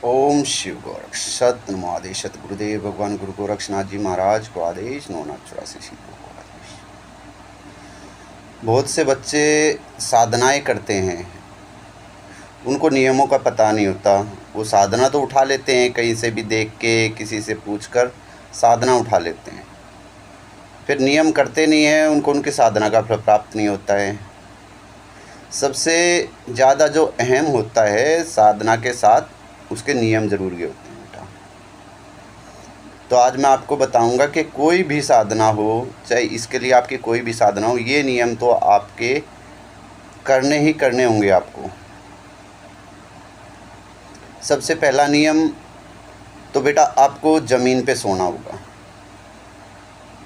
ओम शिव गोरक्ष सत नमो आदेश सत गुरुदेव भगवान गुरु गोरक्षनाथ जी महाराज को आदेश 984 शिवों को आदेश। बहुत से बच्चे साधनाएं करते हैं, उनको नियमों का पता नहीं होता। वो साधना तो उठा लेते हैं, कहीं से भी देख के किसी से पूछकर साधना उठा लेते हैं, फिर नियम करते नहीं हैं, उनको उनकी साधना का फल प्राप्त नहीं होता है। सबसे ज़्यादा जो अहम होता है साधना के साथ उसके नियम ज़रूरी होते हैं बेटा। तो आज मैं आपको बताऊंगा कि कोई भी साधना हो, चाहे इसके लिए आपकी कोई भी साधना हो, ये नियम तो आपके करने ही करने होंगे आपको। सबसे पहला नियम तो बेटा आपको ज़मीन पे सोना होगा।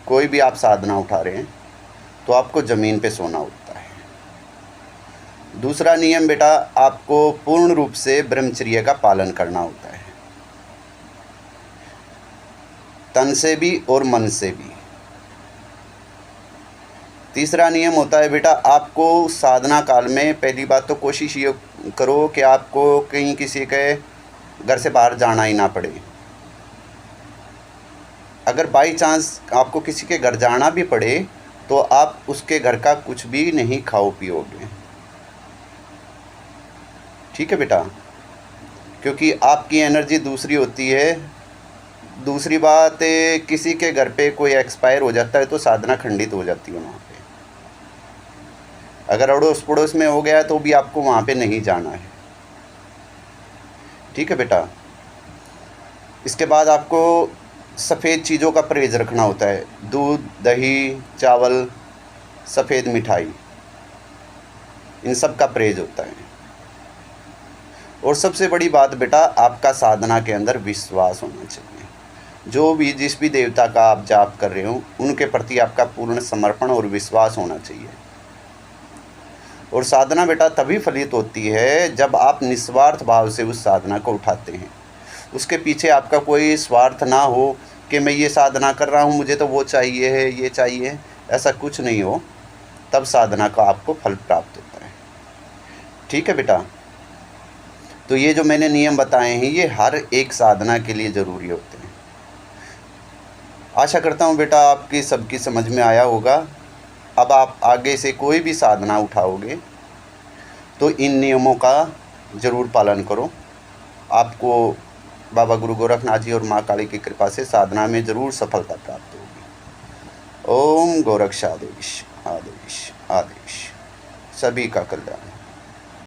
कोई भी आप साधना उठा रहे हैं तो आपको ज़मीन पे सोना होता है। दूसरा नियम बेटा आपको पूर्ण रूप से ब्रह्मचर्य का पालन करना होता है, तन से भी और मन से भी। तीसरा नियम होता है बेटा आपको साधना काल में पहली बात तो कोशिश ये करो कि आपको कहीं किसी के घर से बाहर जाना ही ना पड़े। अगर बाई चांस आपको किसी के घर जाना भी पड़े तो आप उसके घर का कुछ भी नहीं खाओ पियोगे, ठीक है बेटा, क्योंकि आपकी एनर्जी दूसरी होती है। दूसरी बात किसी के घर पे कोई एक्सपायर हो जाता है तो साधना खंडित हो जाती है वहाँ पे। अगर अड़ोस पड़ोस में हो गया तो भी आपको वहाँ पे नहीं जाना है, ठीक है बेटा। इसके बाद आपको सफ़ेद चीज़ों का परहेज़ रखना होता है। दूध, दही, चावल, सफ़ेद मिठाई, इन सब का परहेज़ होता है। और सबसे बड़ी बात बेटा आपका साधना के अंदर विश्वास होना चाहिए। जो भी जिस भी देवता का आप जाप कर रहे हो उनके प्रति आपका पूर्ण समर्पण और विश्वास होना चाहिए। और साधना बेटा तभी फलित होती है जब आप निस्वार्थ भाव से उस साधना को उठाते हैं। उसके पीछे आपका कोई स्वार्थ ना हो कि मैं ये साधना कर रहा हूँ, मुझे तो वो चाहिए है, ये चाहिए, ऐसा कुछ नहीं हो, तब साधना का आपको फल प्राप्त होता है, ठीक है बेटा। तो ये जो मैंने नियम बताए हैं ये हर एक साधना के लिए ज़रूरी होते हैं। आशा करता हूँ बेटा आपकी सबकी समझ में आया होगा। अब आप आगे से कोई भी साधना उठाओगे तो इन नियमों का ज़रूर पालन करो। आपको बाबा गुरु गोरखनाथ जी और माँ काली की कृपा से साधना में ज़रूर सफलता प्राप्त होगी। ओम गोरक्षादेश आदेश आदेश। सभी का कल्याण।